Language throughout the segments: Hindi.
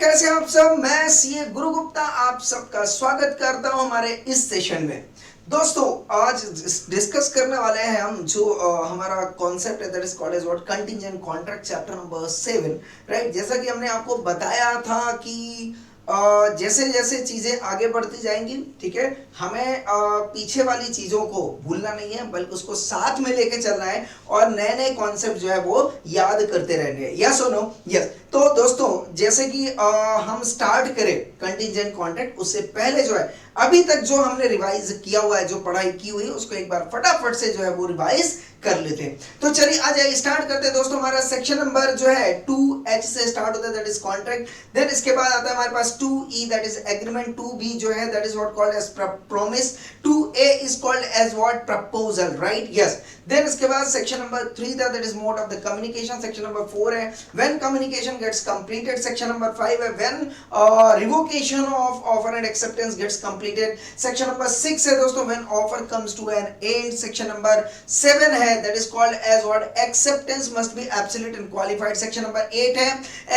कैसे हैं आप सब। मैं सीए गुरु गुप्ता आप सबका स्वागत करता हूं हमारे इस सेशन में। दोस्तों आज डिस्कस करने वाले हैं हम जो हमारा कॉन्सेप्ट है that is called as what contingent contract chapter number 7, right. जैसा कि हमने आपको बताया था कि जैसे जैसे चीजें आगे बढ़ती जाएंगी, ठीक है, हमें पीछे वाली चीजों को भूलना नहीं है बल्कि उसको साथ में लेके चलना है और नए नए कॉन्सेप्ट जो है वो याद करते रहने हैं। यस और नो? यस। तो दोस्तों जैसे कि हम स्टार्ट करें कंटिंजेंट कॉन्ट्रैक्ट, उससे पहले जो है अभी तक जो हमने रिवाइज किया हुआ है, जो पढ़ाई की हुई है, उसको एक बार फटाफट से जो है वो रिवाइज कर लेते हैं। तो चलिए आ जाइए स्टार्ट करते हैं दोस्तों। हमारा सेक्शन नंबर जो है 2H से स्टार्ट होता है दैट इज कॉन्ट्रैक्ट। देन इसके बाद आता है हमारे पास 2E that is agreement, 2B जो है that is what called as promise, 2A is called as what proposal, right. Yes. Then इसके बाद section number 3 that is mode of the communication. Section number 4 है when communication gets completed. Section number 5 है when revocation of offer and acceptance gets completed. Section number 6 है दोस्तों when offer comes to an end. Section number 7 है that is called as what acceptance must be absolute and qualified. section number 8 है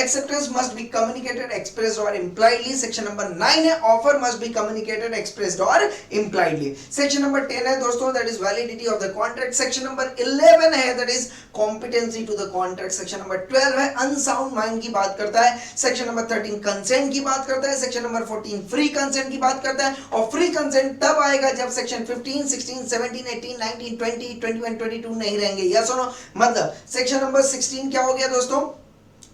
acceptance must be communicated, expressed or impliedly. section number 9 है offer must be communicated, expressed or impliedly. section number 10 है दोस्तों that is validity of the contract. section number 11 है that is competency to the contract. section number 12 है unsound mind की बात करता है. section number 13 consent की बात करता है. section number 14 free consent की बात करता है और free consent तब आएगा जब section 15, 16, 17, 18, 19, 20, 21, 22 नहीं रहेंगे। यस और नो? मतलब सेक्शन नंबर 16 क्या हो गया दोस्तों?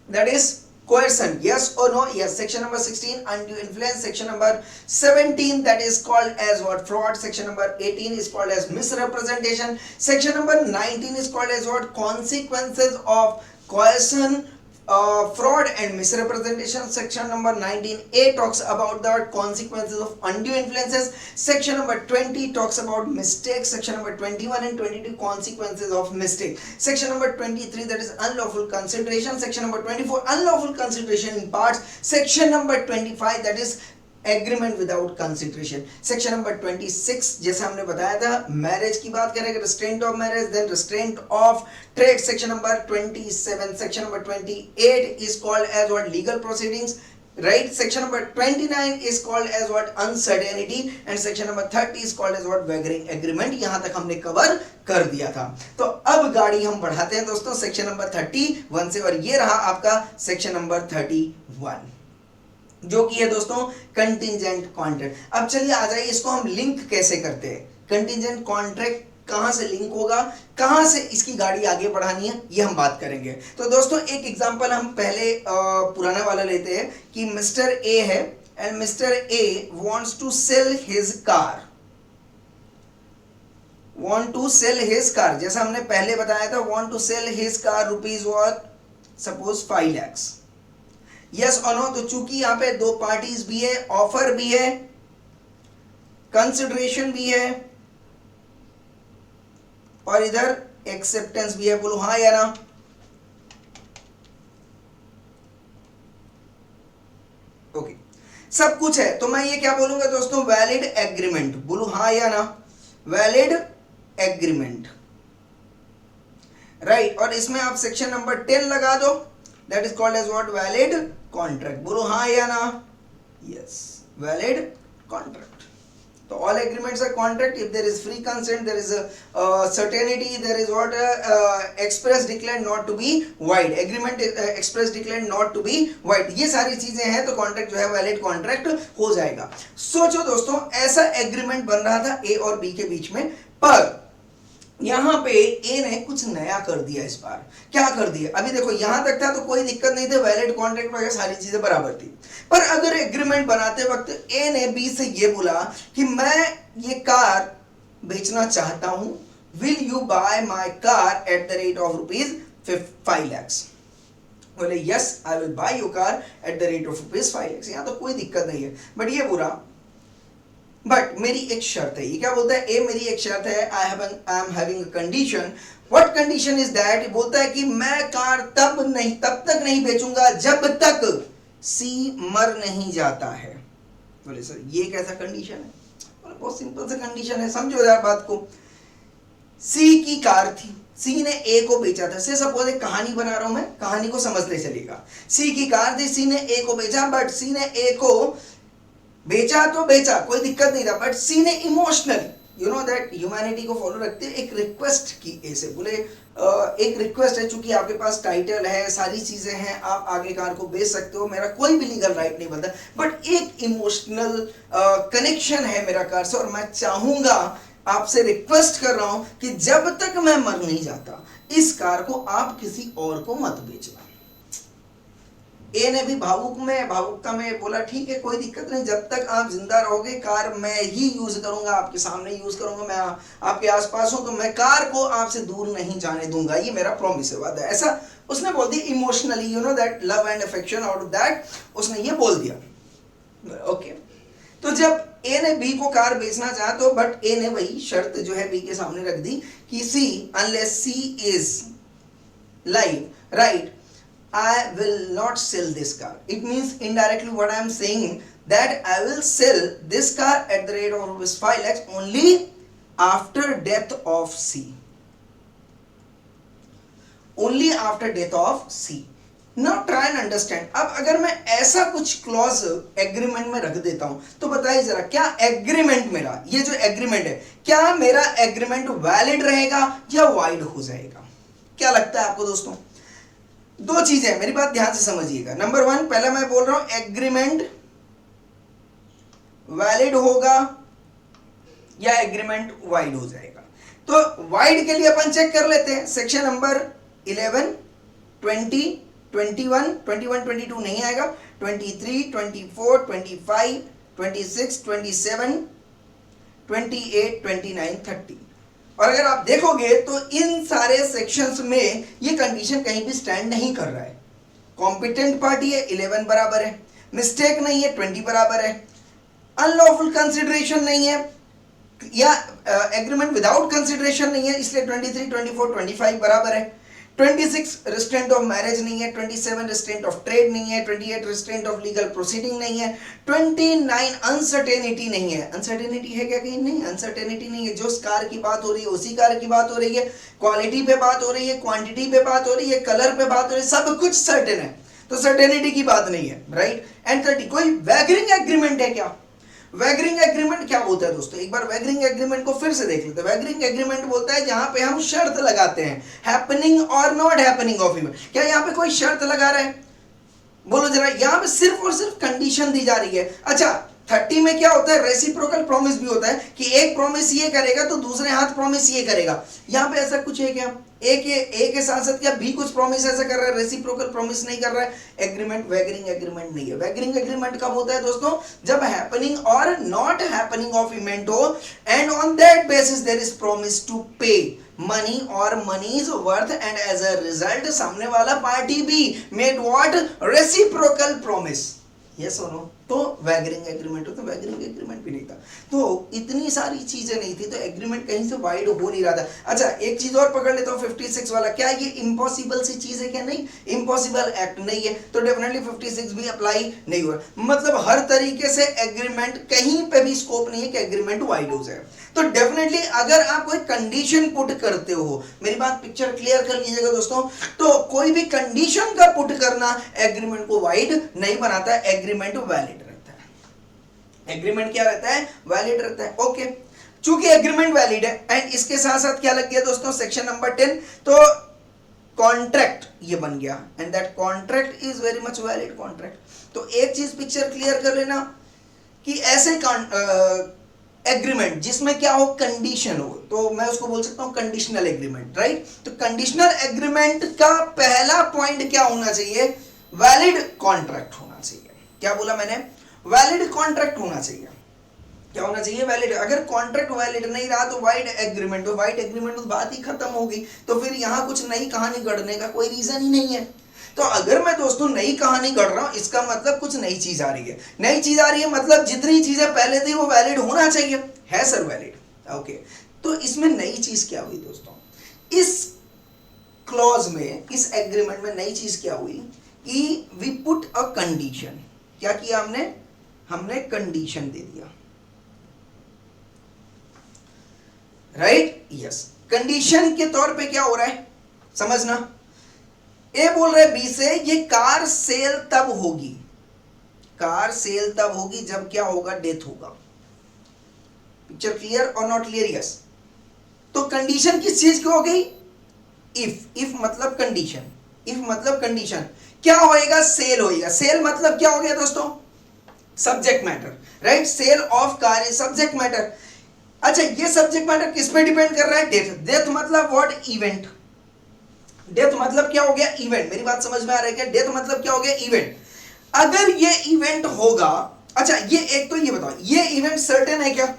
That is coercion. yes or no? yes. section number 16 undue influence. section number 17 that is called as what? fraud. section number 18 is called as misrepresentation. section number 19 is called as what? consequences of coercion, fraud and misrepresentation. section number 19A talks about the consequences of undue influences. section number 20 talks about mistakes. section number 21 and 22 consequences of mistake. section number 23 that is unlawful consideration. section number 24 unlawful consideration in parts. section number 25 that is agreement without consideration. Section number 26 जैसे हमने बताया था मैरिज की बात करेंगे, restraint of marriage, then restraint of trade. Section number 27, section number 28 is called as what? Legal proceedings, right. Section number 29 is called as what? Uncertainty and section number 30 is called as what? Wagering agreement. यहां तक हमने कवर कर दिया था. तो अब गाड़ी हम बढ़ाते हैं दोस्तों सेक्शन नंबर 31 से और ये रहा आपका सेक्शन नंबर 31 जो कि है दोस्तों कंटिंजेंट कॉन्ट्रैक्ट. अब चलिए आ जाइए इसको हम लिंक कैसे करते हैं. कंटिंजेंट कॉन्ट्रैक्ट कहां से लिंक होगा, कहां से इसकी गाड़ी आगे बढ़ानी है, ये हम बात करेंगे. तो दोस्तों एक एग्जांपल हम पहले पुराना वाला लेते हैं कि मिस्टर ए है and mister A wants to sell his car. Want to sell his car जैसा हमने पहले बताया था, want to sell his car rupees what? Suppose 5 lakhs. Yes और नो? तो चूंकि यहां पे दो पार्टीज भी है, ऑफर भी है, कंसिडरेशन भी है और इधर एक्सेप्टेंस भी है. बोलो हाँ या ना? ओके सब कुछ है. तो मैं ये क्या बोलूंगा दोस्तों? Valid agreement. बोलो हाँ या ना? Valid agreement, right. और इसमें आप सेक्शन नंबर 10 लगा दो. That is called as what? Valid contract. बोलो हाँ या ना? Yes, valid contract. तो all agreements are contract if there is free consent, there is certainty, there is what? Express declared not to be void. Agreement express declared not to be void. ये सारी चीजें हैं तो कॉन्ट्रैक्ट जो है वैलिड कॉन्ट्रैक्ट हो जाएगा. सोचो दोस्तों ऐसा एग्रीमेंट बन रहा था ए और बी के बीच में, पर यहां पे ए ने कुछ नया कर दिया. इस बार क्या कर दिया? अभी देखो यहां तक था तो कोई दिक्कत नहीं थी, वैलिड कॉन्ट्रैक्ट वगैरह सारी चीजें बराबर थी. पर अगर एग्रीमेंट बनाते वक्त ए ने बी से ये बोला कि मैं ये कार बेचना चाहता हूं, will you buy my car at the rate of rupees 5 lakhs. बोले yes I will buy your car at the rate of rupees 5 lakhs. यहां तो कोई दिक्कत नहीं है. बट ये बोला बट मेरी एक शर्त है. ये क्या बोलता है? ए मेरी एक शर्त है, I am having a condition. What condition is that? बोलता है कि मैं कार तब तक नहीं बेचूंगा जब तक सी मर नहीं जाता है. बोले सर ये कैसा कंडीशन है? बोले बहुत सिंपल सा कंडीशन है, समझो यार बात को. सी की कार थी, सी ने ए को बेचा था। से सपोज एक कहानी बना रहा हूं मैं, कहानी को समझते चलेगा। सी की कार थी, सी ने ए को बेचा, बट सी ने ए को बेचा तो बेचा, कोई दिक्कत नहीं था, बट सी ने emotionally, you know that humanity को फॉलो रखते एक रिक्वेस्ट की ए से, बोले एक रिक्वेस्ट है, चूंकि आपके पास टाइटल है, सारी चीजें हैं, आप आगे कार को बेच सकते हो, मेरा कोई भी लीगल राइट नहीं बनता, बट एक इमोशनल कनेक्शन है मेरा कार से, और मैं चाहूंगा, आपसे रिक्वेस्ट कर रहा हूं कि जब तक मैं मर नहीं जाता इस कार को आप किसी और को मत बेचना। ए ने भी भावुकता में बोला ठीक है, कोई दिक्कत नहीं, जब तक आप जिंदा रहोगे कार मैं ही यूज करूंगा, आपके सामने यूज करूंगा, मैं आपके आसपास हूं तो मैं कार को आपसे दूर नहीं जाने दूंगा, ये मेरा प्रॉमिस है, वादा है। ऐसा उसने बोल दिया emotionally, you know that love and affection, out of that उसने ये बोल दिया। ओके, तो जब ए ने बी को कार बेचना चाहा तो, बट ए ने वही शर्त जो है बी के सामने रख दी कि C unless C is live, right, I will not sell this car. It means indirectly what I am saying that I will sell this car at the rate of rupees 5 lakhs only after death of C. Only after death of C. Now try and understand. अब अगर मैं ऐसा कुछ क्लॉज एग्रीमेंट में रख देता हूं तो बताइए जरा, क्या एग्रीमेंट मेरा, ये जो एग्रीमेंट है, क्या मेरा एग्रीमेंट वैलिड रहेगा या वाइड हो जाएगा? क्या लगता है आपको दोस्तों? दो चीजें, मेरी बात ध्यान से समझिएगा। नंबर वन, पहले मैं बोल रहा हूं एग्रीमेंट वैलिड होगा या एग्रीमेंट वाइड हो जाएगा। तो वाइड के लिए अपन चेक कर लेते हैं, सेक्शन नंबर 11, 20, 21, 22 नहीं आएगा, 23, 24, 25, 26, 27, 28, 29, 30। और अगर आप देखोगे तो इन सारे सेक्शंस में ये कंडीशन कहीं भी स्टैंड नहीं कर रहा है। कॉम्पिटेंट पार्टी है 11 बराबर है, मिस्टेक नहीं है 20 बराबर है, अनलॉफुल कंसिडरेशन नहीं है या एग्रीमेंट विदाउट कंसिडरेशन नहीं है, इसलिए 23, 24, 25 बराबर है, 26 रिस्ट्रेंट ऑफ मैरिज नहीं है, 27 रिस्ट्रेंट ऑफ ट्रेड नहीं है, 28 रिस्ट्रेंट ऑफ लीगल प्रोसीडिंग नहीं है, 29 अनसर्टेनिटी नहीं है। अनसर्टेनिटी है क्या कहीं? नहीं, अनसर्टेनिटी नहीं है। जो कार की बात हो रही है उसी कार की बात हो रही है, क्वालिटी पे बात हो रही है, क्वांटिटी पे बात हो रही है, कलर पे बात हो रही है, सब कुछ सर्टेन है, तो सर्टेनिटी की बात नहीं है, राइट। एंड 30, कोई वैगरिंग एग्रीमेंट है क्या? वैगरिंग एग्रीमेंट क्या होता है दोस्तों? एक बार वैगरिंग एग्रीमेंट को फिर से देख लेते हैं। वैगरिंग एग्रीमेंट बोलता है जहां पे हम शर्त लगाते हैं, हैपनिंग और नॉट हैपनिंग ऑफ इवेंट। क्या यहाँ पे कोई शर्त लगा रहा है? बोलो जरा, यहाँ पे सिर्फ और सिर्फ कंडीशन दी जा रही है। अच्छा, 30 में क्या होता है? रेसिप्रोकल प्रॉमिस भी होता है कि एक प्रॉमिस ये करेगा तो दूसरे हाथ प्रॉमिस ये करेगा। यहाँ पे ऐसा कुछ है क्या? ए के साथ साथ क्या बी कुछ प्रॉमिस ऐसा कर रहा है? रेसिप्रोकल प्रॉमिस नहीं कर रहा है। एग्रीमेंट वैगरिंग एग्रीमेंट नहीं है। वैगरिंग एग्रीमेंट कब होता है दोस्तों? जब हैपनिंग और नॉट हैपनिंग ऑफ इवेंट हो and on that basis there is promise to pay money और money's worth and as a result सामने वाला पार्टी भी made what? Reciprocal promise. Yes और नो? तो वैगरिंग एग्रीमेंट हो, तो वैगरिंग एग्रीमेंट भी नहीं था, तो इतनी सारी चीजें नहीं थी, तो एग्रीमेंट कहीं से वाइड हो नहीं रहा था। अच्छा, एक चीज और पकड़ लेता हूँ, 56 वाला। क्या ये इम्पॉसिबल सी चीज है क्या? नहीं, इम्पॉसिबल एक्ट नहीं है, तो डेफिनेटली 56 भी अप्लाई नहीं हुआ। मतलब हर तरीके से एग्रीमेंट, कहीं पे भी स्कोप नहीं है कि एग्रीमेंट वाइड हो जाए। तो डेफिनेटली अगर आप कोई कंडीशन पुट करते हो, मेरी बात पिक्चर क्लियर कर लीजिएगा दोस्तों, तो कोई भी कंडीशन का पुट करना एग्रीमेंट को वाइड नहीं बनाता, एग्रीमेंट वैलिड रहता है। एग्रीमेंट क्या रहता है? वैलिड रहता है। ओके, चूंकि एग्रीमेंट वैलिड है एंड इसके साथ साथ क्या लग गया दोस्तों? सेक्शन नंबर 10, तो कॉन्ट्रैक्ट ये बन गया and that contract is very much valid contract. तो एक चीज पिक्चर क्लियर कर लेना कि ऐसे एग्रीमेंट जिसमें क्या हो? कंडीशन हो, तो मैं उसको बोल सकता हूं कंडीशनल एग्रीमेंट, राइट। तो कंडीशनल एग्रीमेंट का पहला पॉइंट क्या होना चाहिए? वैलिड कॉन्ट्रैक्ट होना चाहिए। क्या बोला मैंने? वैलिड कॉन्ट्रैक्ट होना चाहिए। क्या होना चाहिए? वैलिड। अगर कॉन्ट्रैक्ट वैलिड नहीं रहा तो वाइड एग्रीमेंट, तो वाइड एग्रीमेंट तो बात ही खत्म होगी, तो फिर यहां कुछ नई कहानी गढ़ने का कोई रीजन ही नहीं है। तो अगर मैं दोस्तों नई कहानी गढ़ रहा हूं, इसका मतलब कुछ नई चीज आ रही है। नई चीज आ रही है मतलब जितनी चीजें पहले थी वो वैलिड होना चाहिए। है सर वैलिड? ओके, तो इसमें नई चीज क्या हुई दोस्तों? इस क्लॉज में, इस एग्रीमेंट में नई चीज क्या हुई कि वी पुट अ कंडीशन। क्या किया हमने? हमने कंडीशन दे दिया, राइट। यस, कंडीशन के तौर पे क्या हो रहा है समझना। ए बोल रहा है बी से ये कार सेल तब होगी, कार सेल तब होगी जब क्या होगा, डेथ होगा। पिक्चर क्लियर और नॉट क्लियर? यस। तो कंडीशन किस चीज की हो गई, इफ मतलब कंडीशन, इफ मतलब कंडीशन क्या होएगा, सेल होएगा। सेल मतलब क्या हो गया दोस्तों, subject matter, right. Sale of car is subject matter. अच्छा ये सब्जेक्ट मैटर किस पे डिपेंड कर रहा है, डेथ। डेथ मतलब व्हाट, इवेंट। डेथ मतलब क्या हो गया, इवेंट। मेरी बात समझ में आ रही है क्या, डेथ मतलब क्या हो गया, इवेंट। अगर ये इवेंट होगा, अच्छा ये एक तो ये बताओ, ये इवेंट सर्टेन है क्या,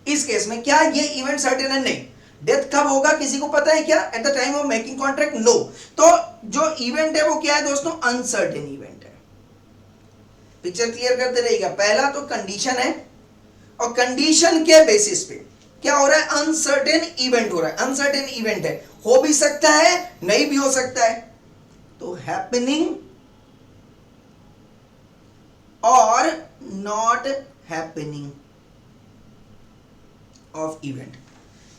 इस केस में क्या ये इवेंट सर्टेन है, नहीं। डेथ कब होगा किसी को पता है क्या, at the time of making contract, no. तो जो इवेंट है वो क्या है दोस्तों, अनसर्टेन इवेंट है। पिक्चर क्लियर करते रहेगा। पहला तो कंडीशन है और कंडीशन के बेसिस पे क्या हो रहा है, अनसर्टेन इवेंट हो रहा है। अनसर्टेन इवेंट है, हो भी सकता है नहीं भी हो सकता है। तो हैपनिंग और नॉट हैपनिंग ऑफ इवेंट,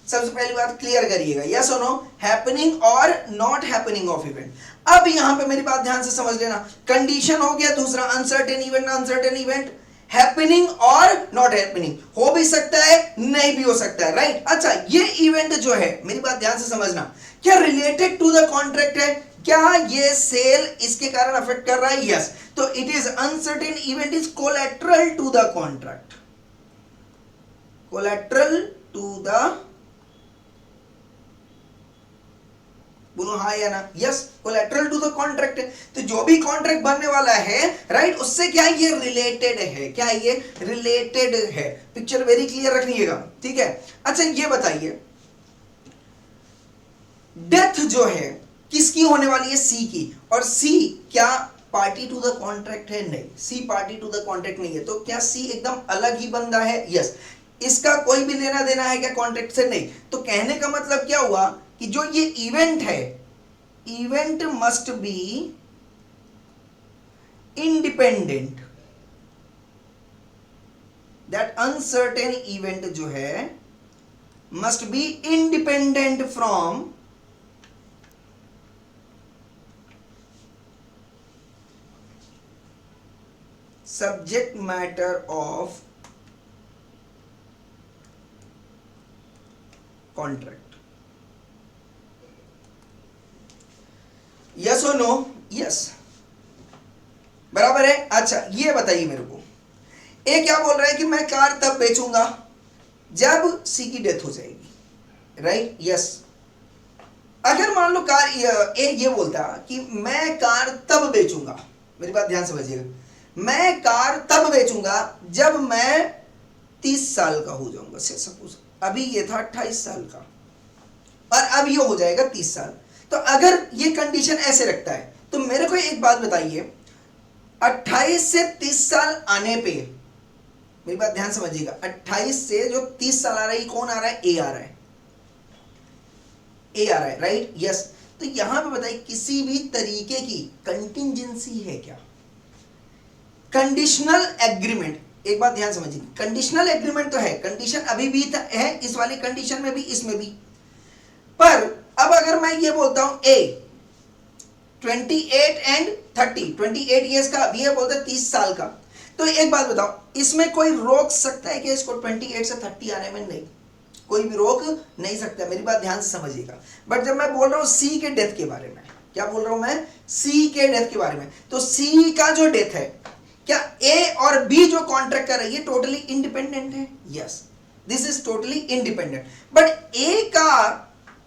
सबसे पहली बात क्लियर करिएगा, यस और नो, हैपनिंग और नॉट हैपनिंग ऑफ इवेंट। अब यहां पे मेरी बात ध्यान से समझ लेना, कंडीशन हो गया, दूसरा uncertain event, uncertain event, happening और नॉट हैपनिंग, हो भी सकता है नहीं भी हो सकता है, राइट। अच्छा ये इवेंट जो है, मेरी बात ध्यान से समझना, क्या रिलेटेड टू द कॉन्ट्रैक्ट है, क्या ये सेल इसके कारण अफेक्ट कर रहा है, यस। तो it is uncertain event is collateral to the contract, collateral to the, बोलो हाँ या ना, yes, collateral to the contract. तो जो भी कॉन्ट्रैक्ट बनने वाला है, राइट, उससे क्या है, ये रिलेटेड है, क्या है, ये रिलेटेड है। पिक्चर वेरी क्लियर रखिएगा, ठीक है। अच्छा ये बताइए, डेथ जो है किसकी होने वाली है, सी की, और सी क्या पार्टी टू द कॉन्ट्रैक्ट है, नहीं, सी पार्टी टू द कॉन्ट्रैक्ट नहीं है। तो क्या सी एकदम अलग ही बंदा है, यस। इसका कोई भी लेना देना है क्या कॉन्ट्रैक्ट से, नहीं। तो कहने का मतलब क्या हुआ कि जो ये इवेंट है, event must be independent, that uncertain event जो है must be independent from subject matter of contract, yes और नो, यस, बराबर है। अच्छा ये बताइए मेरे को, ए क्या बोल रहा है कि मैं कार तब बेचूंगा जब सी की डेथ हो जाएगी, राइट, यस। अगर मान लो कार ए ये बोलता कि मैं कार तब बेचूंगा, मेरी बात ध्यान समझिएगा, मैं कार तब बेचूंगा जब मैं 30 साल का हो जाऊंगा, से सपोज अभी ये था 28 साल का और अब ये हो जाएगा 30 साल। तो अगर ये कंडीशन ऐसे रखता है तो मेरे को एक बात बताइए, 28 से 30 साल आने पे, मेरी बात ध्यान समझिएगा, 28 से जो 30 साल आ रहा है, कौन आ रहा है, ए आ रहा है, ए आ रहा है, राइट, यस। तो यहां पे बताइए किसी भी तरीके की कंटिंजेंसी है क्या, कंडीशनल एग्रीमेंट। एक बात ध्यान समझिए, कंडीशनल एग्रीमेंट तो है, कंडीशन अभी भी है, इस वाली कंडीशन में भी, इसमें भी। पर अब अगर मैं ये बोलता हूं ए 28 एंड 30, 28 ईयर्स का, अभी ये बोलते हैं 30 साल का, तो एक बात बताओ, इसमें कोई रोक सकता है कि इसको 28 से 30 आने में, नहीं, कोई भी रोक नहीं सकता, मेरी बात ध्यान से समझिएगा। बट जब मैं बोल रहा हूं सी के डेथ के बारे में, क्या बोल रहा हूं मैं, सी के डेथ के बारे में, तो सी का जो डेथ है, क्या ए और बी जो कॉन्ट्रैक्ट कर रही है टोटली इंडिपेंडेंट है, yes, this is totally independent. But A का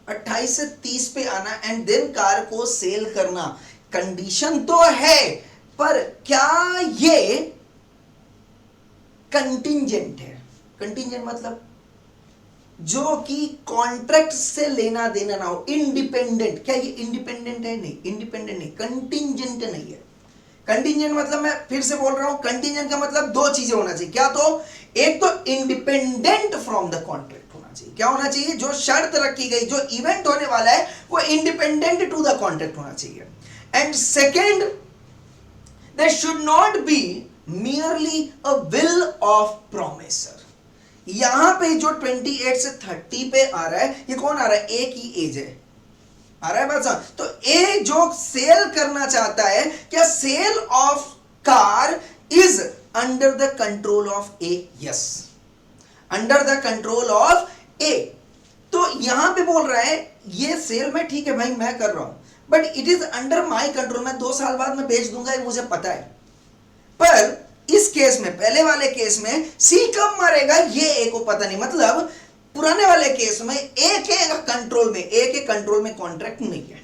28 से 30 पे आना एंड देन कार को सेल करना, कंडीशन तो है, पर क्या ये कंटिंजेंट है, कंटिंजेंट मतलब जो कि कॉन्ट्रैक्ट से लेना देना ना हो, इंडिपेंडेंट, क्या ये इंडिपेंडेंट है, नहीं, इंडिपेंडेंट नहीं, कंटिंजेंट नहीं है। कंटिंजेंट मतलब, मैं फिर से बोल रहा हूं, कंटिंजेंट का मतलब दो चीजें होना चाहिए, क्या, तो एक तो इंडिपेंडेंट फ्रॉम द कॉन्ट्रैक्ट होना चाहिए, क्या होना चाहिए, जो शर्त रखी गई, जो इवेंट होने वाला है वो इंडिपेंडेंट टू द कॉन्ट्रैक्ट होना चाहिए। And second, there should not be merely a will of promiser, यहां पे जो 28 से 30 पे आ रहा है, ये कौन आ रहा है? ए की एज है, आ रहा है बात समझ? तो ए जो सेल करना चाहता है, क्या sale of car is under the control of A? Yes, under the control of A. तो यहां पे बोल रहा है ये सेल में, ठीक है भाई मैं कर रहा हूं, but it is under my control, मैं 2 साल बाद मैं बेच दूंगा, ये मुझे पता है। पर इस केस में, पहले वाले केस में सी कब मरेगा ये ए को पता नहीं, मतलब पुराने वाले केस में ए के कंट्रोल में, ए के कंट्रोल में कॉन्ट्रैक्ट नहीं है।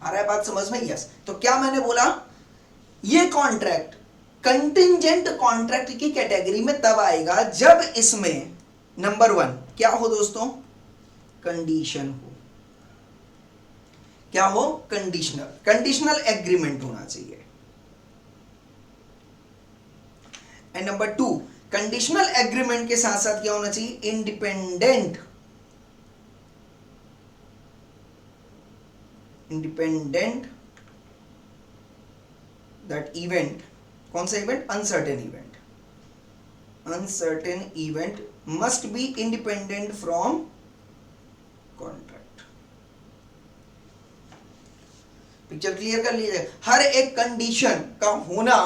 आ रहा है बात समझ में? यस। तो क्या मैंने बोला, ये कॉन्ट्रैक्ट कंटिंजेंट कॉन्ट्रैक्ट की कैटेगरी में तब आएगा जब इसमें नंबर 1 क्या हो दोस्तों? कंडीशन हो। क्या हो? कंडीशनल एग्रीमेंट होना चाहिए। एंड नंबर 2, कंडीशनल एग्रीमेंट के साथ साथ क्या होना चाहिए? इंडिपेंडेंट दैट इवेंट, कौन सा event? Uncertain event. Uncertain event must be independent from contract. Picture clear कर लीजिए। हर एक कंडीशन का होना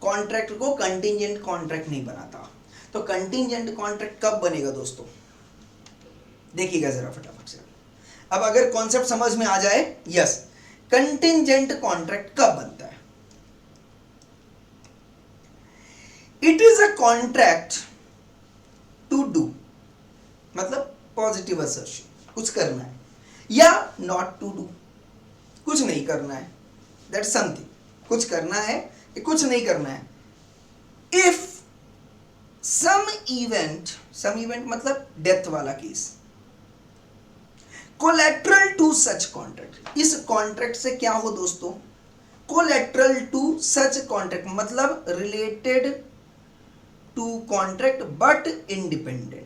कॉन्ट्रैक्ट को कंटिंजेंट कॉन्ट्रैक्ट नहीं बनाता। तो कंटिंजेंट कॉन्ट्रैक्ट कब बनेगा दोस्तों? देखिएगा जरा फटाफट से। अब अगर कॉन्सेप्ट समझ में आ जाए, यस, कंटिंजेंट कॉन्ट्रैक्ट कब बनता है? It is a contract to do, मतलब पॉजिटिव असर्शन, कुछ करना है, या नॉट टू डू, कुछ नहीं करना है, दैट समथिंग, कुछ करना है कि कुछ नहीं करना है। इफ सम इवेंट मतलब डेथ वाला case, collateral to such contract, इस कॉन्ट्रैक्ट से क्या हो दोस्तों? कोलेट्रल टू सच कॉन्ट्रैक्ट मतलब related to contract but independent.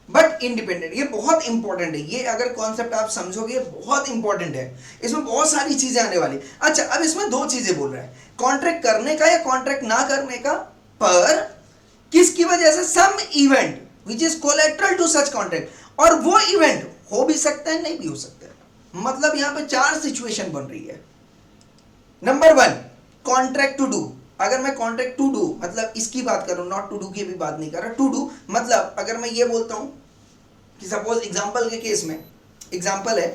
But independent, ये बहुत इंपॉर्टेंट है। ये अगर कॉन्सेप्ट आप समझोगे बहुत इंपॉर्टेंट है, इसमें बहुत सारी चीजें आने वाली। अच्छा, अब इसमें 2 चीजें बोल रहा है, कॉन्ट्रैक्ट करने का या कॉन्ट्रैक्ट ना करने का, पर किसकी वजह से? Some event which is collateral to such contract, और वो इवेंट हो भी सकता है, नहीं भी हो सकता है। मतलब यहां पे 4 सिचुएशन बन रही है। Number 1, contract to do. अगर मैं कॉन्ट्रैक्ट टू डू मतलब इसकी बात कर रहा हूं, नॉट टू डू की भी बात नहीं कर रहा, टू डू मतलब अगर मैं ये बोलता हूं कि सपोज एग्जांपल के केस में, एग्जांपल है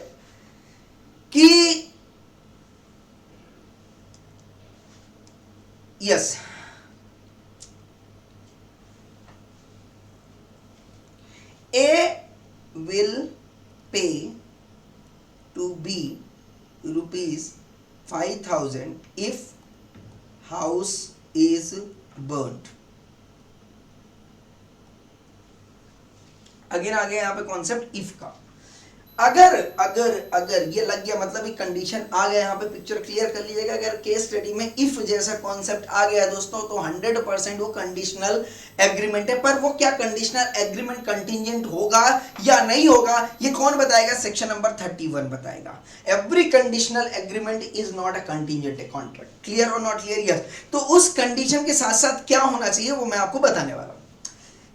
कि yes, A will pay to B ₹5,000 if house is burnt। Again आ गया यहाँ पे कॉन्सेप्ट इफ का। अगर अगर अगर ये लग गया, मतलब एक कंडीशन आ गया यहाँ पे, पिक्चर क्लियर कर लीजिएगा। अगर केस स्टडी में इफ जैसा कॉन्सेप्ट आ गया दोस्तों, तो 100% वो कंडीशनल एग्रीमेंट है। पर वो क्या कंडीशनल एग्रीमेंट कंटिंजेंट होगा या नहीं होगा, ये कौन बताएगा? सेक्शन नंबर 31 बताएगा। Every conditional agreement is not a contingent contract. Clear और नॉट क्लियर? यस। तो उस कंडीशन के साथ साथ क्या होना चाहिए वो मैं आपको बताने वाला हूं।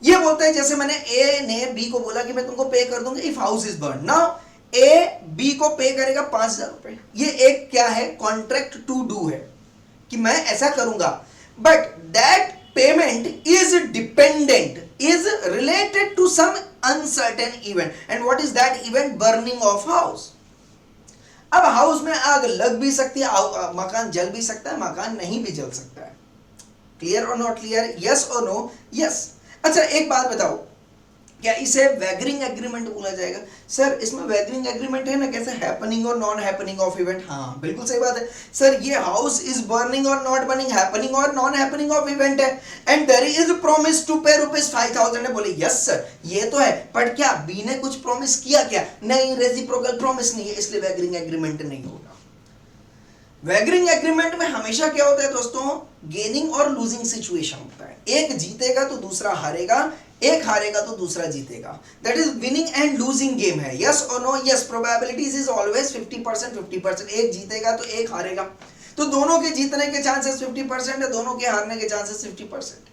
ये बोलता है, जैसे मैंने ए ने बी को बोला कि मैं तुमको पे कर दूंगा if house is burn. Now A B को पे करेगा 5,000 रुपए। ये एक क्या है? कॉन्ट्रैक्ट टू डू है कि मैं ऐसा करूंगा, but that payment is dependent, is related to some uncertain event. And what is that event? Burning of house. अब हाउस में आग लग भी सकती है, मकान जल भी सकता है, मकान नहीं भी जल सकता है। क्लियर और नॉट क्लियर? यस और नो? यस। अच्छा, एक बात बताओ, क्या इसे वैगरिंग एग्रीमेंट बोला जाएगा? सर इसमें वैगरिंग एग्रीमेंट है ना, कैसे हैपनिंग और नॉन हैपनिंग ऑफ इवेंट। हाँ बिल्कुल सही बात है सर, ये हाउस इज बर्निंग और नॉट बर्निंग, हैपनिंग और नॉन हैपनिंग ऑफ इवेंट है, and there is promise to pay ₹5,000 है। बोले यस सर ये तो है, पर क्या बी ने कुछ प्रॉमिस किया क्या? नहीं, रेसिप्रोकल प्रॉमिस नहीं है, इसलिए वैगरिंग एग्रीमेंट नहीं होगा। वैगरिंग एग्रीमेंट में हमेशा क्या होता है दोस्तों? गेनिंग और लूजिंग सिचुएशन होता है। एक जीतेगा तो दूसरा हारेगा, एक हारेगा तो दूसरा जीतेगा। That is winning and losing game है। यस और no? Yes. Probabilities is always 50% 50%। एक जीतेगा तो एक हारेगा। तो दोनों के जीतने के चांसेस 50% है, दोनों के हारने के chances 50%।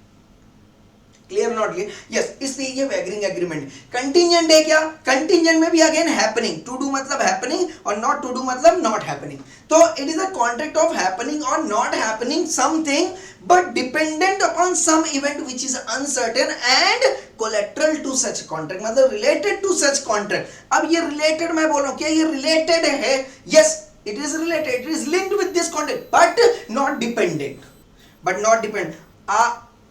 Clear not clear? Yes, इसलिए ये वैगरिंग एग्रीमेंट। कंटीजेंट है क्या? कंटीजेंट में भी अगेन हैपनिंग, टू डू मतलब हैपनिंग और नॉट टू डू मतलब नॉट हैपनिंग। तो it is a contract of happening और not happening something but dependent upon some event which is uncertain and collateral to such contract, मतलब रिलेटेड टू सच कॉन्ट्रैक्ट। अब ये रिलेटेड मैं बोल रहा हूं, क्या ये रिलेटेड है? Yes, it is related, it is linked with this contract but not dependent, but not depend.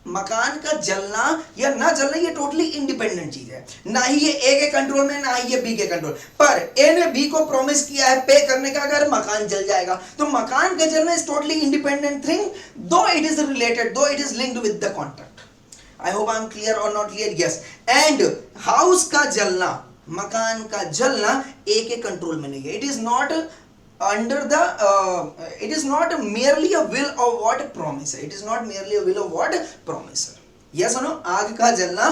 मकान का जलना या ना जलना ये टोटली इंडिपेंडेंट चीज है, ना ही ये ए के कंट्रोल में, ना ही ये बी के कंट्रोल। पर ए ने बी को प्रॉमिस किया है पे करने का, अगर मकान जल जाएगा तो मकान का जलना is totally independent thing, though it is related, though it is linked with the contract. I hope I am clear और not clear? Yes. And house का जलना, मकान का जलना ए के कंट्रोल में नहीं है, it is not under the it is not merely a will of what promiser, it is not merely a will of what promiser। yes or no? आग का जलना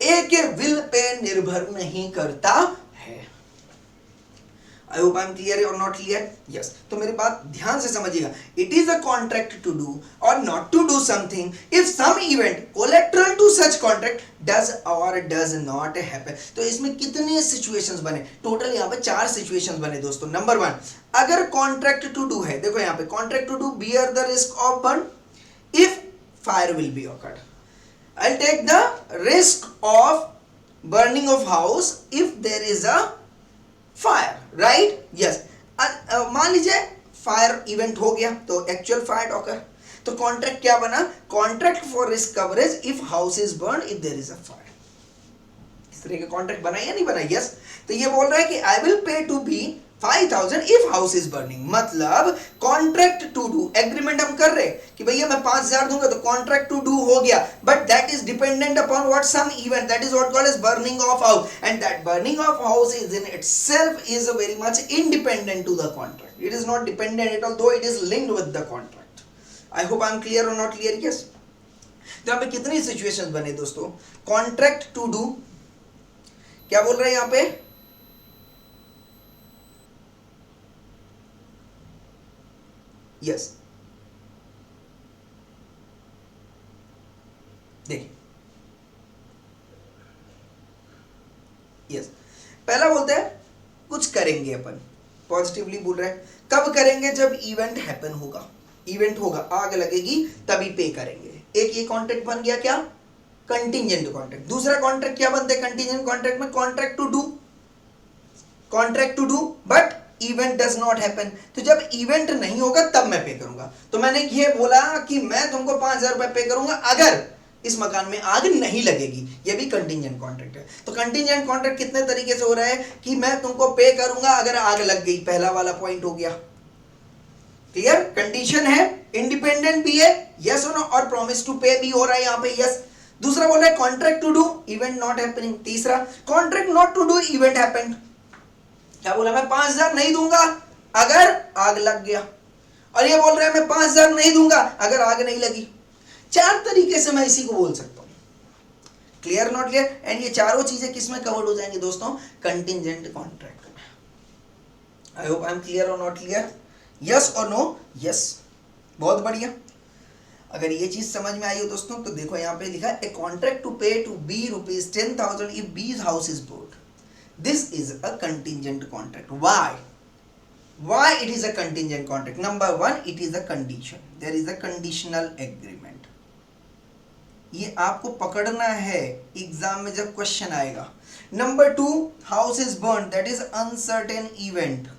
एक के विल पे निर्भर नहीं करता है। I hope I am clear और नॉट क्लियर? यस। तो मेरी बात ध्यान से समझिएगा, it is a contract to do और not to do something if some event collateral to such contract does और डज नॉट हैपन। तो इसमें कितने सिचुएशंस बने? टोटल यहाँ पे 4 सिचुएशंस बने दोस्तों। नंबर 1, अगर कॉन्ट्रैक्ट टू डू है, देखो यहाँ पे contract to do bear the risk of burn if fire will be occurred. I take the risk of burning of house if there is a fire, right? Yes. मान लीजिए फायर इवेंट हो गया तो एक्चुअल फायर ऑकर, तो कॉन्ट्रैक्ट क्या बना? Contract for risk coverage if house is burn if there is a fire. इस तरह का कॉन्ट्रैक्ट बना या नहीं बना? यस। तो ये बोल रहा है कि I will pay to B 5000 if house is burning, मतलब कॉन्ट्रैक्ट टू डू, एग्रीमेंट हम कर रहे कि भैया मैं 5000 दूंगा, तो कॉन्ट्रैक्ट टू डू हो गया, but that is dependent upon what some event, that is what called as burning of house, and that burning of house is in itself is very much independent to the contract, it is not dependent at all though it is linked with the contract. I hope I am clear और नॉट क्लियर? यस। तो यहाँ पे कितनी सिचुएशंस बने दोस्तों? कॉन्ट्रैक्ट टू डू, क्या बोल रहे हैं यहाँ पे? यस। देखिए, यस, पहला बोलते हैं कुछ करेंगे अपन, पॉजिटिवली बोल रहे हैं। कब करेंगे? जब इवेंट हैपन होगा, इवेंट होगा, आग लगेगी तभी पे करेंगे। एक ये कॉन्ट्रैक्ट बन गया क्या? Contingent contract. दूसरा कॉन्ट्रैक्ट क्या बनते हैं कंटीजेंट कॉन्ट्रैक्ट में? Contract to do, contract to do but event does not happen. तो जब इवेंट नहीं होगा तब मैं पे करूंगा। तो मैंने ये बोला कि मैं तुमको 5000 रुपए पे करूंगा अगर इस मकान में आग नहीं लगेगी, ये भी कंटीजेंट कॉन्ट्रैक्ट है। तो कंटीजेंट कॉन्ट्रैक्ट कितने तरीके से हो रहा है कि मैं तुमको पे करूंगा अगर आग लग गई, पहला वाला पॉइंट हो गया। क्लियर? कंडीशन है, इंडिपेंडेंट भी है, यस और नो, और प्रॉमिस टू पे भी हो रहा है यहाँ पे, यस। दूसरा बोल रहा है contract to do, event not happening. तीसरा contract not to do, event happened. क्या बोला? मैं 5000 नहीं दूंगा अगर आग लग गया, और ये बोल रहा है मैं 5000 नहीं दूंगा अगर आग नहीं लगी। 4 तरीके से मैं इसी को बोल सकता हूं। Clear not clear? एंड ये चारों चीजें किस में कवर्ड हो जाएंगी दोस्तों? कंटीजेंट कॉन्ट्रैक्ट में। आई होप आई एम क्लियर और नॉट क्लियर? यस और नो? यस। बहुत बढ़िया। अगर ये चीज समझ में आई हो दोस्तों तो देखो यहाँ पे लिखा है A contract to pay to B ₹10,000 if B's house is burned. This is a contingent contract. Why? Why it is a contingent contract? Number 1, it is a condition. There is a conditional agreement. ये आपको पकड़ना है एग्जाम में जब क्वेश्चन आएगा। Number 2, house is burned. That is uncertain event.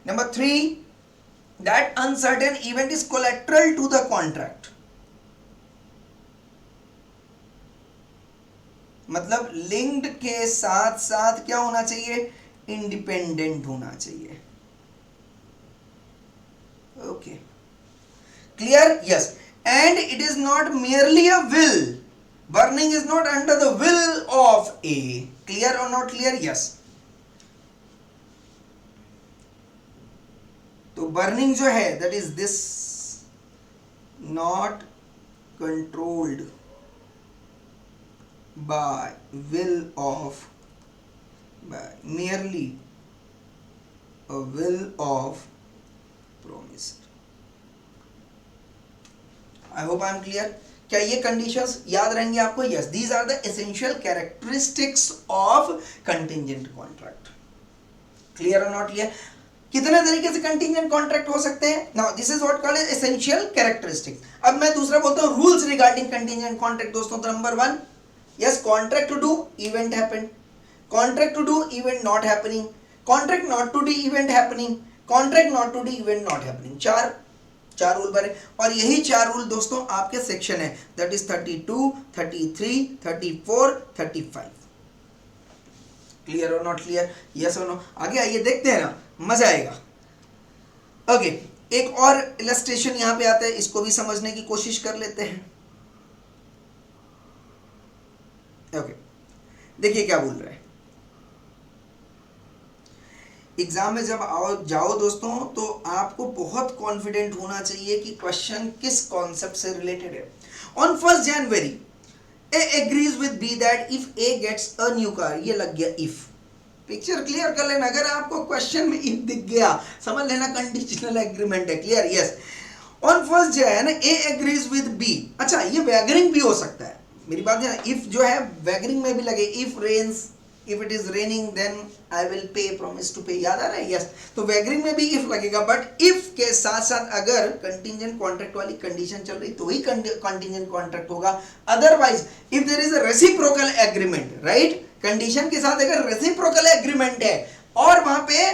Number 3, that uncertain event is collateral to the contract. मतलब लिंक्ड के साथ साथ क्या होना चाहिए? इंडिपेंडेंट होना चाहिए। Okay, clear? Yes. And it is not merely a will, burning is not under the will of A. Clear और नॉट क्लियर? यस। तो बर्निंग जो है that is this, not controlled by will of, by merely will of promiser. I hope I am clear. क्या ये कंडीशंस याद रहेंगे आपको? Yes, these are the essential characteristics of contingent contract. Clear और नॉट क्लियर? कितने तरीके से कंटिंजेंट कॉन्ट्रैक्ट हो सकते हैं? Now this is what called as essential characteristics. अब मैं दूसरा बोलता हूं रूल्स रिगार्डिंग कंटिंजेंट कॉन्ट्रैक्ट. दोस्तों, number 1, yes, contract to do, event happened. Contract to do, event not happening. Contract not to do, event happening. Contract not to do, event not happening. चार रूल बने, और यही 4 रूल दोस्तों आपके सेक्शन है, दैट इज 32, 33, 34, 35. क्लियर और नॉट क्लियर? यस और नो? आगे आइए देखते हैं ना, मजा आएगा. ओके, एक और इलस्ट्रेशन यहां पे आता है, इसको भी समझने की कोशिश कर लेते हैं. ओके, देखिए क्या बोल रहा है. एग्जाम में जब जाओ दोस्तों, तो आपको बहुत कॉन्फिडेंट होना चाहिए कि क्वेश्चन किस कॉन्सेप्ट से रिलेटेड है. On 1 January A agrees with B that if A gets a new car. ये लग गया if. पिक्चर क्लियर कर लेना. अगर आपको क्वेश्चन में if दिख गया, समझ लेना कंडीशनल एग्रीमेंट है. Clear? Yes. On 1 Jain A agrees with B. अच्छा, ये वैगरिंग भी हो सकता है. मेरी बात है, if जो है वैगरिंग में भी लगे. if rains, if it is raining then I will pay, promise to pay. याद आ रहा है? यस. तो वैगरिंग में भी if लगेगा, बट if के साथ साथ अगर कंटिंजेंट कॉन्ट्रैक्ट वाली कंडीशन चल रही तो ही कंटिंजेंट कॉन्ट्रैक्ट होगा. Otherwise if there is a reciprocal agreement, right, condition के साथ अगर रेसिप्रोकल एग्रीमेंट है और वहां पे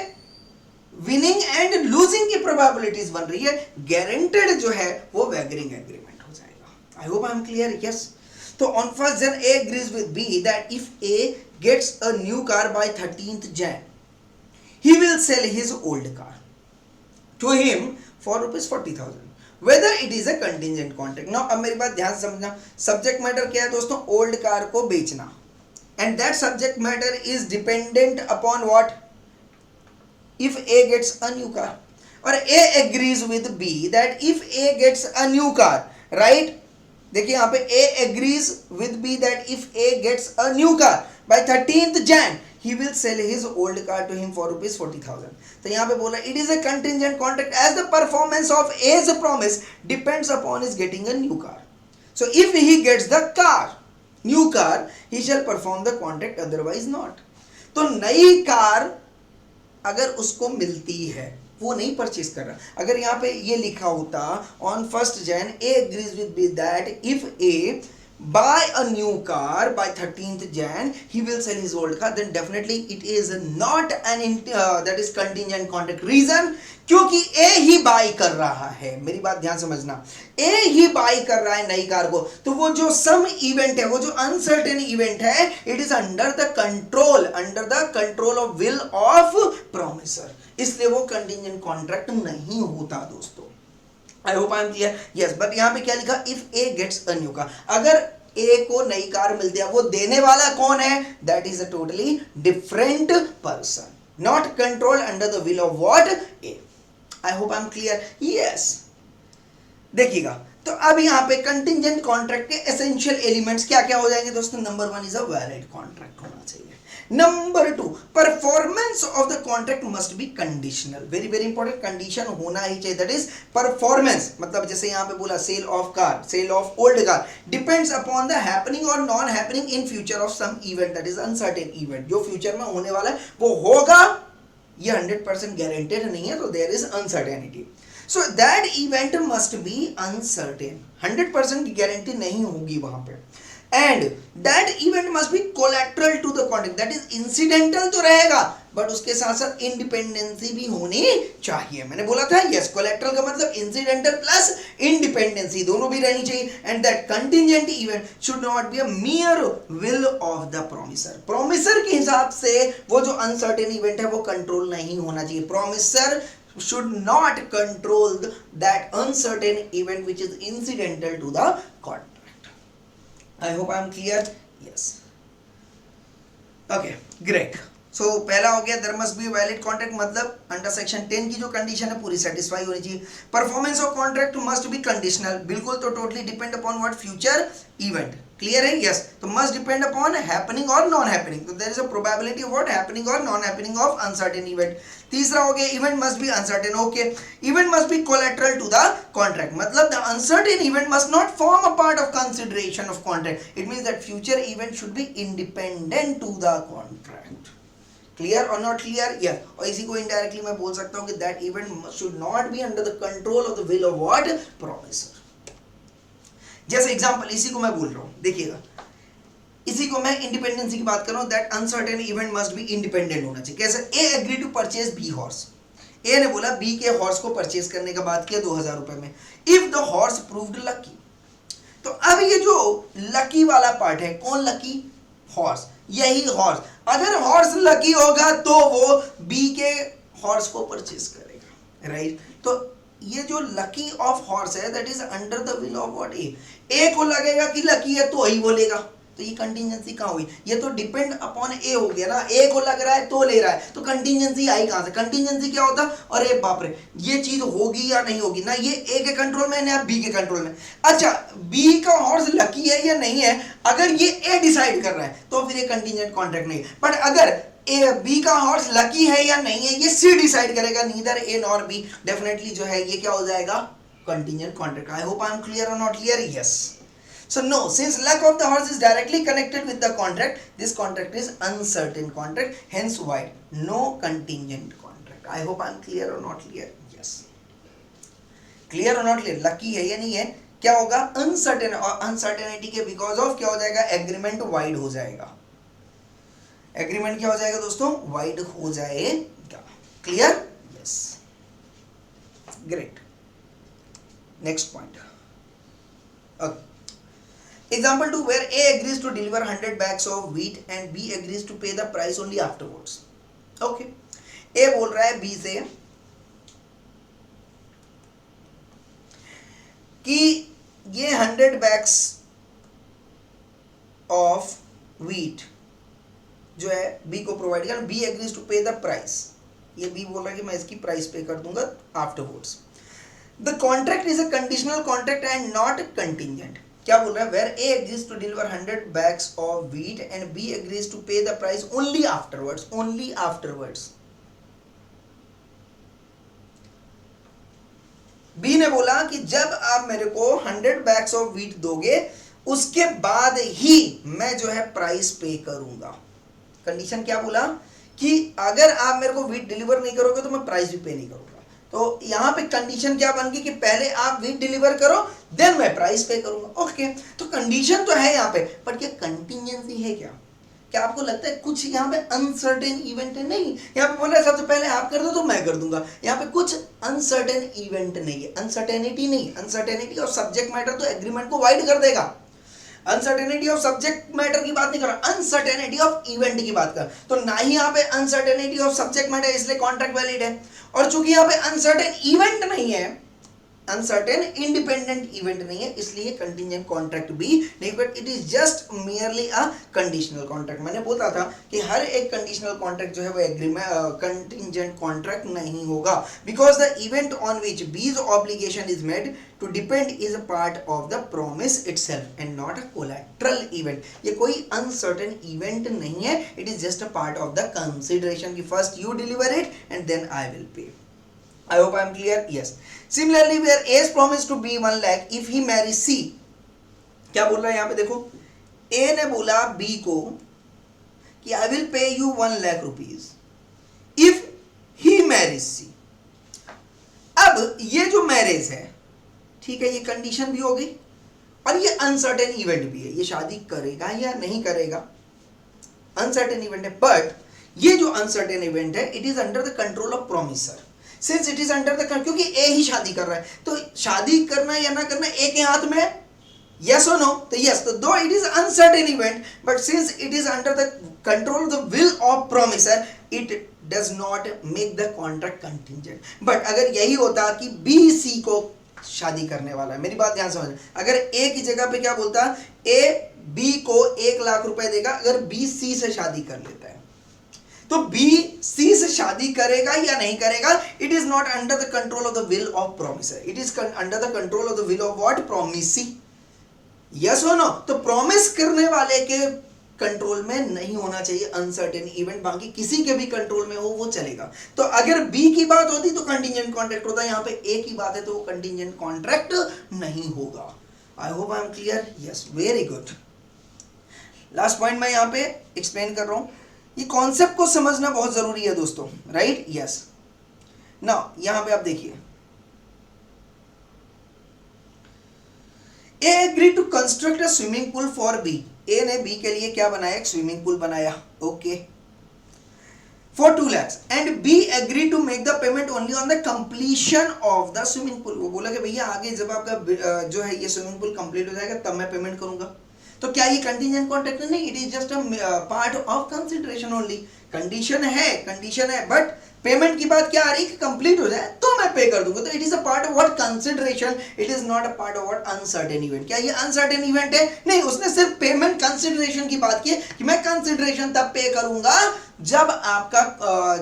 विनिंग एंड लूजिंग की प्रोबेबिलिटीज बन रही है, गारंटेड जो है वो वैगरिंग एग्रीमेंट हो जाएगा. आई hope I am clear. Yes. तो on 1st Jan A agrees with B that if A gets a new car by 13th Jan, he will sell his old car to him for ₹40,000. Whether it is a contingent contract. Now अब मेरी बात ध्यान से समझना. सब्जेक्ट मैटर क्या है दोस्तों? ओल्ड कार को बेचना. And that subject matter is dependent upon what? If A gets a new car. और A agrees with B that if A gets a new car, right? देखिए यहाँ पे A agrees with B that if A gets a new car by 13th Jan, he will sell his old car to him for ₹40,000. तो यहाँ पे बोला it is a contingent contract as the performance of A's promise depends upon his getting a new car. So if he gets the new car, he shall perform the contract, otherwise not. तो नई कार अगर उसको मिलती है, वो नहीं परचेज कर रहा. अगर यहाँ पे ये लिखा होता on 1st Jan A agrees with B that if A buy a new car by 13th Jan he will sell his old car, then definitely it is not an that is contingent contract. Reason? क्योंकि A ही बाई कर रहा है. मेरी बात ध्यान समझना. A ही बाई कर रहा है नई कार को, तो वो जो सम इवेंट है, वो जो अनसर्टेन इवेंट है, it is under the control of will of promisor. इसलिए वो कंटिंजेंट कॉन्ट्रैक्ट नहीं होता दोस्तों. I hope I am clear. Yes. But यहाँ पे क्या लिखा? If A gets a new car. अगर ए को नई कार मिलती है, वो देने वाला कौन है? That is a totally different person, not control under the will of what? A. I hope I am clear. Yes. देखिएगा, तो अब यहाँ पे कंटिंजेंट कॉन्ट्रैक्ट के एसेंशियल एलिमेंट्स क्या क्या हो जाएंगे दोस्तों? Number 1 is a valid contract होना चाहिए. Number 2, performance of the contract must be conditional. Very very important, condition होना ही चाहिए. That is performance. मतलब जैसे यहाँ पे बोला sale of car, sale of old car depends upon the happening और non happening in future of some event, that is uncertain event. जो फ्यूचर में होने वाला है वो होगा, ये 100% गारंटेड नहीं है, तो there is uncertainty. So that event must be uncertain. 100% की गारंटी नहीं होगी वहां पे. And that event must be collateral to the contract. That is incidental तो रहेगा, बट उसके साथ साथ इंडिपेंडेंसी भी होनी चाहिए. मैंने बोला था यस, कोलैटरल का मतलब इंसिडेंटल प्लस इंडिपेंडेंसी दोनों भी रहनी चाहिए. And that contingent event should not be a मियर will of the promisor. Promisor के हिसाब से वो जो अनसर्टेन इवेंट है वो कंट्रोल नहीं होना चाहिए. Promisor should not control that uncertain event which is incidental to the contract. I hope I am clear. Yes. Okay, great. So पहला हो गया, there must be a valid contract, मतलब अंडर सेक्शन 10 की जो कंडीशन है पूरी सेटिस्फाई होनी चाहिए. Performance of contract must be conditional. बिल्कुल, तो totally depend upon what? Future event. Clear है? यस. तो मस्ट डिपेंड अपॉन हैपनिंग और नॉन हैपनिंग. तो there is a probability of what happening और non happening of uncertain event. तीसरा हो गया event must be uncertain. Okay, event must be collateral to the contract. मतलब the uncertain event must not form a part of consideration of contract. It means that future event should be independent to the contract. Clear और नॉट क्लियर? यस. और इसी को इनडायरेक्टली मैं बोल सकता हूं कि that event should not be under the control of the will of what promisor. जैसे एग्जांपल इसी को मैं बोल रहा हूं, देखिएगा, इसी को मैं इंडिपेंडेंसी की बात कर रहा हूं. That uncertain event must be independent होना चाहिए. कैसे? A agree to purchase B horse. A ने बोला बी के हॉर्स को परचेज करने का बात किया 2000 रुपए में. If the horse proved lucky. तो अब ये जो लकी वाला पार्ट है, कौन लकी? हॉर्स. यही हॉर्स, अगर हॉर्स लकी होगा तो वो बी के हॉर्स को परचेज करेगा, राइट? तो ये जो लकी ऑफ हॉर्स है that is under the will of what A. A को लगेगा कि लकी है तो ही वो लेगा. तो ये कंटीजेंसी कहाँ हुई? ये तो डिपेंड अपॉन ए हो गया ना. ए को लग रहा है तो ले रहा है, तो कंटीजेंसी आई कहां से? कंटीजेंसी क्या होता? अरे बाप रे, ये चीज होगी या नहीं होगी ना, ये ए के कंट्रोल में ना बी के कंट्रोल में. अच्छा, बी का हॉर्स लकी है या नहीं है, अगर ये ए डिसाइड कर रहा है तो फिर ये कंटीजेंट कॉन्ट्रैक्ट नहीं है. बट अगर ए बी का हॉर्स लकी है या नहीं है ये सी डिसाइड करेगा, neither A nor B, definitely जो है ये क्या हो जाएगा? Contingent contract. I hope I am clear और not clear? Yes. So no, since luck of the horse is directly connected with the contract, this contract is uncertain contract, hence void. No contingent contract. I hope I am clear or not clear? Yes. Clear or not clear? Lucky है या नहीं है? क्या होगा? Uncertain. और uncertainty के because of क्या हो जाएगा? Agreement void हो जाएगा. Agreement क्या हो जाएगा दोस्तों? Void हो जाएगा. Clear? Yes. Great. Next point. Okay. Example 2 where A agrees to deliver 100 bags of wheat and B agrees to pay the price only afterwards. Okay. A बोल रहा है B से कि ये 100 bags of wheat जो है B को प्रोवाइड कर. B agrees to pay the price. ये B बोल रहा है कि मैं इसकी प्राइस पे कर दूंगा afterwards. The contract is a conditional contract and not contingent. क्या बोल रहा है? Where A agrees to deliver 100 bags of wheat and B agrees to pay the price only afterwards. Only afterwards. B ने बोला कि जब आप मेरे को 100 bags of wheat दोगे उसके बाद ही मैं जो है प्राइस पे करूंगा. कंडीशन क्या बोला? कि अगर आप मेरे को व्हीट डिलीवर नहीं करोगे तो मैं प्राइस भी पे नहीं करूंगा. तो यहाँ पे कंडीशन क्या बन गई कि पहले आप व्हीट डिलीवर करो देन मैं प्राइस पे करूंगा. ओके, तो कंडीशन तो है यहाँ पे, पर क्या कंटीजेंसी है क्या? क्या आपको लगता है कुछ यहाँ पे अनसर्टेन इवेंट है? नहीं. यहाँ पे बोल रहा है सबसे पहले आप कर दो तो मैं कर दूंगा. यहाँ पे कुछ अनसर्टेन इवेंट नहीं है, अनसर्टेनिटी नहीं. अनसर्टेनिटी और सब्जेक्ट मैटर तो एग्रीमेंट को वाइड कर देगा. अनसर्टेनिटी ऑफ सब्जेक्ट मैटर की बात नहीं कर रहा, अनसर्टेनिटी ऑफ इवेंट की बात कर. तो ना ही यहाँ पे अनसर्टेनिटी ऑफ सब्जेक्ट मैटर, इसलिए कॉन्ट्रैक्ट वैलिड है. और चूंकि यहाँ पे अनसर्टेन इवेंट नहीं है, अनसर्टेन इंडिपेंडेंट इवेंट नहीं है, इसलिए कंटीजेंट कॉन्ट्रैक्ट भी नहीं. But it is just merely a conditional contract. मैंने बोला था कि हर एक कंडीशनल कॉन्ट्रैक्ट जो है वो एग्रीमेंट कंटीजेंट कॉन्ट्रैक्ट नहीं होगा, because the event on which बीज obligation is made to depend is a part of the promise itself and not a collateral event. ये कोई अनसर्टेन इवेंट नहीं है, it is just a part of the consideration कि first you deliver it and then I will pay. I hope I am clear. Yes. Similarly, where A is promised to be 1 lakh if he marries C. क्या बोल रहा है यहाँ पे देखो, A ने बोला B को कि I will pay you 1 lakh rupees if he marries C. अब ये जो मैरिज है, ठीक है, ये कंडीशन भी हो गई और ये अनसर्टेन इवेंट भी है. ये शादी करेगा या नहीं करेगा, अनसर्टेन इवेंट है. बट ये जो अनसर्टेन इवेंट है it is under the control of promisor. Since it is under the, क्योंकि ए ही शादी कर रहा है, तो शादी करना या ना करना ए के हाथ में, यस और नो. तो यस, तो दो it is uncertain event but since it is under the control of the will of promisor it does not make the contract contingent. But अगर यही होता कि बी सी को शादी करने वाला है, मेरी बात ध्यान समझ, अगर ए की जगह पे क्या बोलता, ए बी को 1 लाख रुपए देगा अगर बी सी से शादी कर लेता है, तो बी सी से शादी करेगा या नहीं करेगा, it is not under the control of the will of promisor, it is under the control of the will of what, promisee. Yes और नो? तो प्रॉमिस करने वाले के कंट्रोल में नहीं होना चाहिए अनसर्टेन इवेंट, बाकी किसी के भी कंट्रोल में हो वो चलेगा। तो अगर बी की बात होती तो कंटिजेंट कॉन्ट्रैक्ट होता, यहाँ पे ए की बात है तो वो कंटिजेंट कॉन्ट्रैक्ट नहीं होगा। आई hope I am clear. Yes, very good. Last point मैं यहाँ पे एक्सप्लेन कर रहा हूं, ये कॉन्सेप्ट को समझना बहुत जरूरी है दोस्तों, राइट? यस। नाउ यहां पे आप देखिए, A agree to construct a swimming pool for B. A ने बी के लिए क्या बनाया? एक स्विमिंग पूल बनाया, okay, for 2 lakhs and B agree to make the payment only on the completion of the swimming pool. वो बोला कि भैया आगे जब आपका जो है ये स्विमिंग पूल कंप्लीट हो जाएगा तब मैं पेमेंट करूंगा। तो क्या ये कंटीजेंट कॉन्ट्रैक्ट नहीं? It is just a part of consideration only. Condition है, बट पेमेंट की बात क्या आ रही है कि कंप्लीट हो जाए तो मैं पे कर दूंगा। तो it is a part of what? Consideration. It is not a part of what? Uncertain event. क्या ये अनसर्टेन इवेंट है? नहीं, उसने सिर्फ पेमेंट कंसिडरेशन की बात की कि मैं कंसिडरेशन तब पे करूंगा जब आपका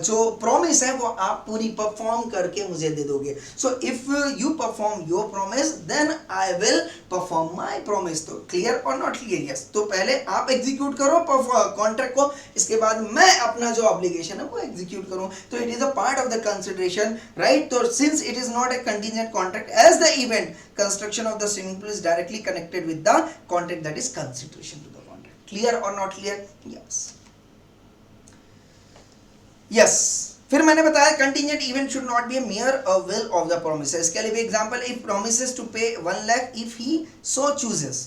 जो प्रॉमिस है वो आप पूरी परफॉर्म करके मुझे दे दोगे। So if you perform your promise then I will perform my promise. तो क्लियर और नॉट क्लियर? यस। तो पहले आप एग्जीक्यूट करो कॉन्ट्रैक्ट को, इसके बाद मैं अपना जो ऑब्लिगेशन है वो एग्जीक्यूट करूं। तो it is a part of the consideration, right? तो since it is not a contingent contract as the event construction of the swimming pool is directly connected with the contract, that is consideration to the contract. Clear or not clear? Yes. Yes. फिर मैंने बताया contingent event should not B mere a will of the promises. इसके लिए भी example, if promises to pay 1 lakh if he so chooses.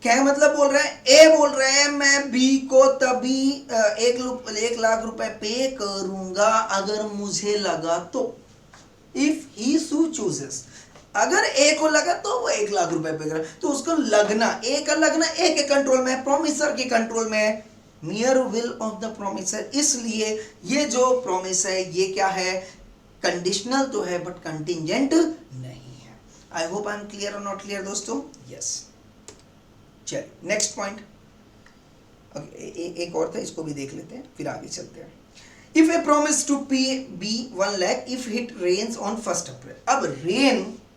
क्या मतलब बोल रहा है? ए बोल रहा है मैं बी को तभी 1 लाख रुपए पे करूंगा अगर मुझे लगा तो। इफ ही सो चूजेस, अगर ए को लगा तो वो 1 लाख रुपए पे करेगा। तो उसको लगना, ए का लगना ए के कंट्रोल में है, प्रॉमिसर के कंट्रोल में है, मियर विल ऑफ द प्रॉमिसर। इसलिए ये जो प्रॉमिस है ये क्या है? कंडीशनल तो है बट कंटिजेंट नहीं है। I hope I am clear और नॉट क्लियर दोस्तों? यस। चलिए नेक्स्ट पॉइंट, एक और था, इसको भी देख लेते हैं फिर आगे चलते हैं। If A promise to pay B 1 lakh if it rains on 1 April. अब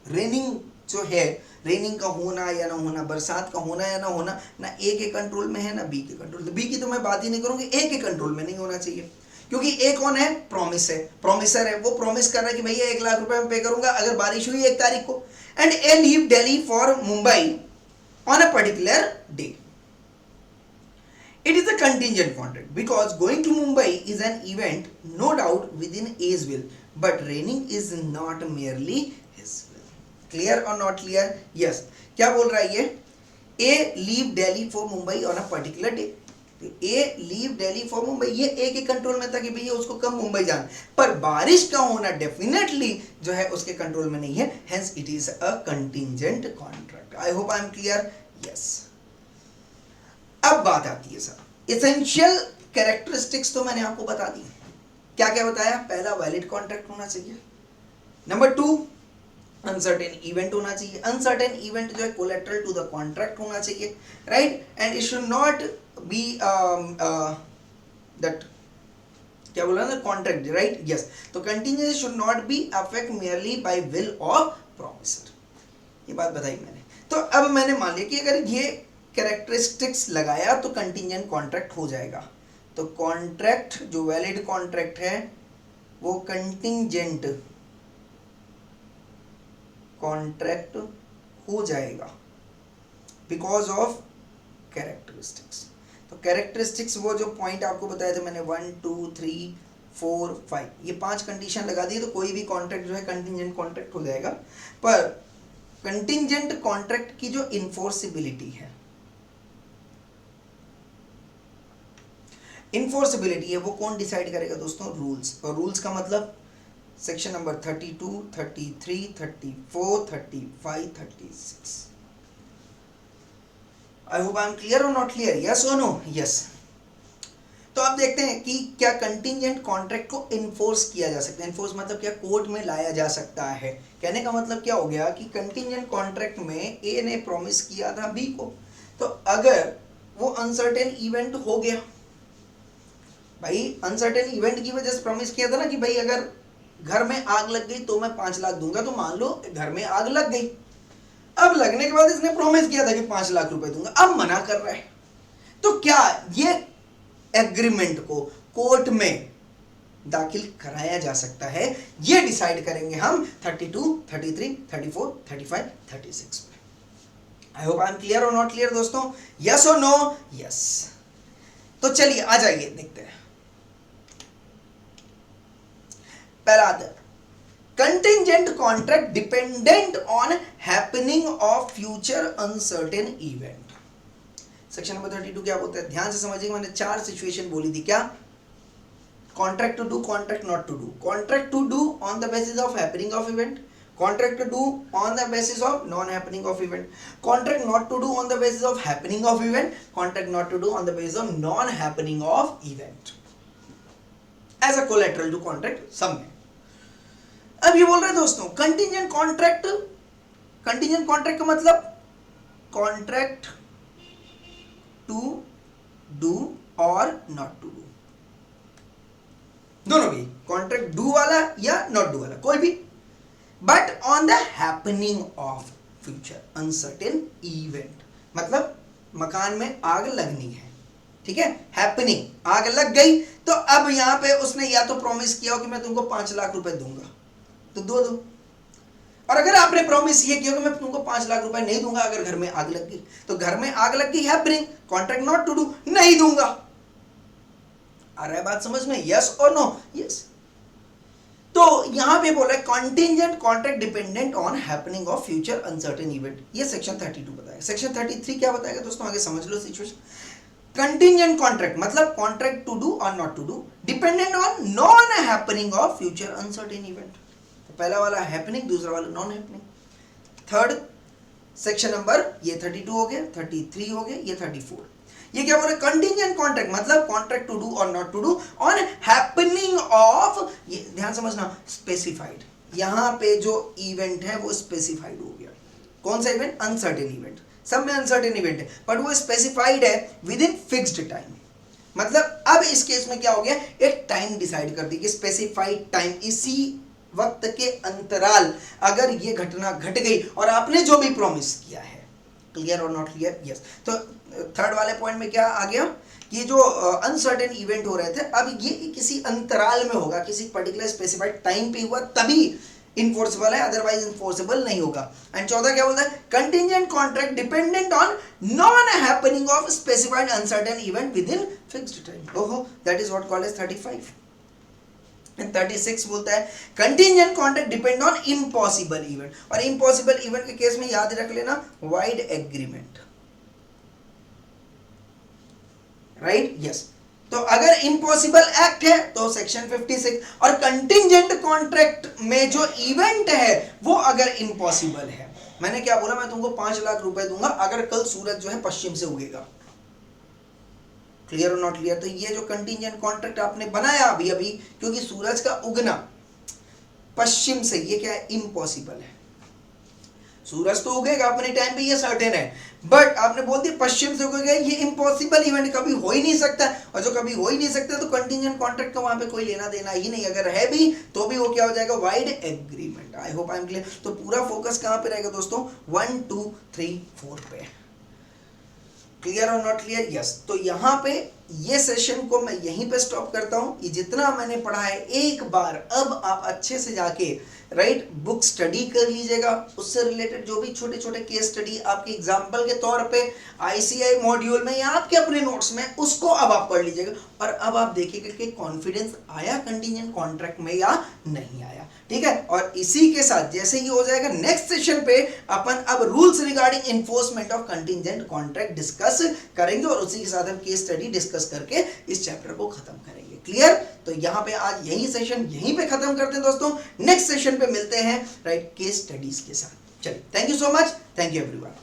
रेनिंग जो है, रेनिंग का होना या ना होना, बरसात का होना या ना होना, ना ए के कंट्रोल में है ना बी के कंट्रोल। बी की तो मैं बात ही नहीं करूंगी, ए के कंट्रोल में नहीं होना चाहिए, क्योंकि ए कौन है? प्रॉमिस है, प्रॉमिसर है। वो प्रॉमिस कर रहा है कि भैया 1 लाख रुपए में पे करूंगा अगर बारिश हुई 1 तारीख को। And A leave Delhi for Mumbai on a particular day. It is a contingent contract because going to Mumbai is an event no doubt within A's will, but raining is not merely his will. Clear or not clear? Yes. क्या बोल रहा है ये? A leave Delhi for Mumbai on a particular day. A leave Delhi for Mumbai, ये A के कंट्रोल में था कि भैया उसको कब मुंबई जाना, पर बारिश का होना डेफिनेटली जो है उसके कंट्रोल में नहीं है, hence it is a contingent contract. I hope I am clear. Yes. अब बात आती है सर, एसेंशियल कैरेक्टरिस्टिक्स तो मैंने आपको बता दी। क्या क्या बताया? पहला वैलिड कॉन्ट्रैक्ट होना चाहिए, नंबर 2 अनसर्टेन इवेंट होना चाहिए। अनसर्टेन इवेंट जो है कोलेटरल टू द कॉन्ट्रैक्ट होना चाहिए, right? And it should not be that, क्या बोला ना, कॉन्ट्रैक्ट, राइट? यस। तो contingency should not be affect merely by will of promisor, ये बात बताई मैंने। तो अब मैंने मान लिया कि अगर ये कैरेक्टरिस्टिक्स लगाया तो कंटिजेंट कॉन्ट्रैक्ट हो जाएगा। तो कॉन्ट्रैक्ट जो वैलिड कॉन्ट्रैक्ट है वो कंटिजेंट कॉन्ट्रैक्ट हो जाएगा बिकॉज ऑफ कैरेक्टरिस्टिक्स। तो कैरेक्टरिस्टिक्स वो जो पॉइंट आपको बताया था मैंने 1 2 3 4 5, ये 5 कंडीशन लगा दी तो कोई भी कॉन्ट्रैक्ट जो है कंटिजेंट कॉन्ट्रैक्ट हो जाएगा। पर कंटिजेंट कॉन्ट्रैक्ट की जो इन्फोर्सिबिलिटी है, इन्फोर्सिबिलिटी है वो कौन डिसाइड करेगा दोस्तों? रूल्स। और रूल्स का मतलब section number 32, 33, 34, 35, 36। I hope I am clear और नॉट क्लियर? यस और नो? यस। तो आप देखते हैं कि क्या कंटिजेंट कॉन्ट्रैक्ट को इन्फोर्स किया जा सकता है। इन्फोर्स मतलब क्या? कोर्ट में लाया जा सकता है। कहने का मतलब क्या हो गया कि कंटिजेंट कॉन्ट्रैक्ट में ए ने प्रॉमिस किया था बी को, तो अगर वो अनसर्टेन इवेंट हो गया, भाई अनसर्टेन इवेंट की वजह से प्रॉमिस किया था ना कि भाई अगर घर में आग लग गई तो मैं 5 लाख दूंगा, तो मान लो घर में आग लग गई, अब लगने के बाद इसने प्रॉमिस किया था कि 5 लाख रुपए दूंगा, अब मना कर रहा है। तो क्या ये एग्रीमेंट को कोर्ट में दाखिल कराया जा सकता है? ये डिसाइड करेंगे हम 32, 33, 34, 35, 36 में। आई होप आई एम क्लियर और नॉट क्लियर दोस्तों? यस और नो? यस। तो चलिए आ जाइए, देखते हैं। पहला आता है contingent contract dependent on happening of future uncertain event. Section number 32 क्या बोलता है? ध्यान से समझिएगा, मैंने 4 सिचुएशन बोली थी। क्या? Contract to do, contract not to do, contract to do on the basis of happening of event, contract to do on the basis of non happening of event, contract not to do on the basis of happening of event, contract not to do on the basis of non happening of event as a collateral to contract सब में। अब ये बोल रहे हैं दोस्तों कंटिंजेंट कॉन्ट्रैक्ट, कंटिंजेंट कॉन्ट्रैक्ट का मतलब कॉन्ट्रैक्ट टू डू और नॉट टू डू, दोनों भी, कॉन्ट्रैक्ट डू वाला या नॉट डू वाला, कोई भी, but on the happening of future uncertain event, मतलब मकान में आग लगनी है, ठीक है, हैपनिंग, आग लग गई, तो अब यहां पे उसने या तो प्रॉमिस किया हो कि मैं तुमको 5 लाख रुपए दूंगा, तो दो। और अगर आपने प्रॉमिस ये किया कि मैं तुमको 5 लाख रुपए नहीं दूंगा अगर घर में आग लग गई, तो घर में आग लग गई, happening, contract not to do, नहीं दूंगा। आ रहा है बात समझ में? यस और नो? यस। तो यहां पे बोला contingent contract dependent on happening of future uncertain event, ये सेक्शन 32 बताएगा। सेक्शन 33 क्या बताएगा दोस्तों? आगे समझ लो सिचुएशन। कंटिंजेंट कॉन्ट्रैक्ट मतलब कॉन्ट्रैक्ट टू डू और not to do dependent on non happening of future uncertain event. तो पहला वाला हैपनिंग, दूसरा वाला non happening. Third section number ये 32 हो गया, 33 हो गया, ये 34। ये क्या बोल रहे? कंटिंजेंट कॉन्ट्रैक्ट मतलब कॉन्ट्रैक्ट टू डू और not to do on happening of, ये ध्यान समझना, स्पेसिफाइड, यहां पे जो इवेंट है वो स्पेसिफाइड हो गया। कौन सा इवेंट? अनसर्टेन इवेंट, सब में अनसर्टेन इवेंट है, बट वो स्पेसिफाइड है विद इन फिक्स्ड टाइम। मतलब अब इस केस में क्या हो गया, एक टाइम डिसाइड कर दी कि स्पेसिफाइड टाइम, इसी वक्त के अंतराल अगर ये घटना घट गई और आपने जो भी प्रॉमिस किया है, क्लियर और नॉट क्लियर? यस। तो थर्ड वाले पॉइंट में क्या आ गया कि जो अनसर्टेन इवेंट हो रहे थे, अब ये किसी अंतराल में होगा, किसी पर्टिकुलर स्पेसिफाइड टाइम पे हुआ तभी इनफोर्सेबल है, अदरवाइज इनफोर्सेबल नहीं होगा। एंड चौथा क्या बोलता है? Contingent contract dependent on non happening of specified uncertain event within fixed time. ओहो, that is what called as 35। And 36 बोलता है contingent contract depend on impossible event, और इम्पॉसिबल इवेंट के केस में याद रख लेना वाइड एग्रीमेंट, राइट? यस। तो अगर इम्पॉसिबल एक्ट है तो सेक्शन 56, और कंटिंजेंट कॉन्ट्रैक्ट में जो इवेंट है वो अगर इम्पॉसिबल है, मैंने क्या बोला, मैं तुमको 5 लाख रुपए दूंगा अगर कल सूरज जो है पश्चिम से उगेगा, क्लियर और नॉट क्लियर? तो ये जो कंटिंजेंट कॉन्ट्रैक्ट आपने बनाया अभी अभी, क्योंकि सूरज का उगना पश्चिम से, ये क्या है? इम्पॉसिबल है। सूरज तो उगेगा अपने टाइम पे, ये सर्टेन है, बट आपने बोल दिया पश्चिम से उगेगा, ये इम्पॉसिबल इवेंट कभी हो ही नहीं सकता, और जो कभी हो ही नहीं सकता तो कंटिंजेंट कॉन्ट्रैक्ट का वहां पे कोई लेना देना ही नहीं, अगर है भी तो भी वो क्या हो जाएगा? Wide agreement. I hope I am clear. तो पूरा फोकस कहां पे रहेगा दोस्तों? 1, 2, 3, 4 पे। क्लियर और नॉट क्लियर? यस। तो यहाँ पे ये सेशन को मैं यहीं पे स्टॉप करता हूँ। ये जितना मैंने पढ़ा है एक बार अब आप अच्छे से जाके राइट बुक स्टडी कर लीजिएगा, उससे रिलेटेड जो भी छोटे छोटे केस स्टडी आपके एग्जाम्पल के तौर पे आईसीआई मॉड्यूल में या आपके अपने नोट्स में, उसको अब आप पढ़ लीजिएगा, और अब आप देखिएगा कि कॉन्फिडेंस आया कंटिंजेंट कॉन्ट्रैक्ट में या नहीं आया, ठीक है? और इसी के साथ जैसे ही हो जाएगा नेक्स्ट सेशन पे अपन अब rules regarding enforcement of contingent contract discuss करेंगे, और उसी के साथ हम केस स्टडी डिस्कस करके इस चैप्टर को खत्म करेंगे। क्लियर? तो यहाँ पे आज यही सेशन यहीं पे खत्म करते हैं दोस्तों, नेक्स्ट सेशन पे मिलते हैं राइट केस स्टडीज के साथ। चलिए, thank you so much, thank you everyone.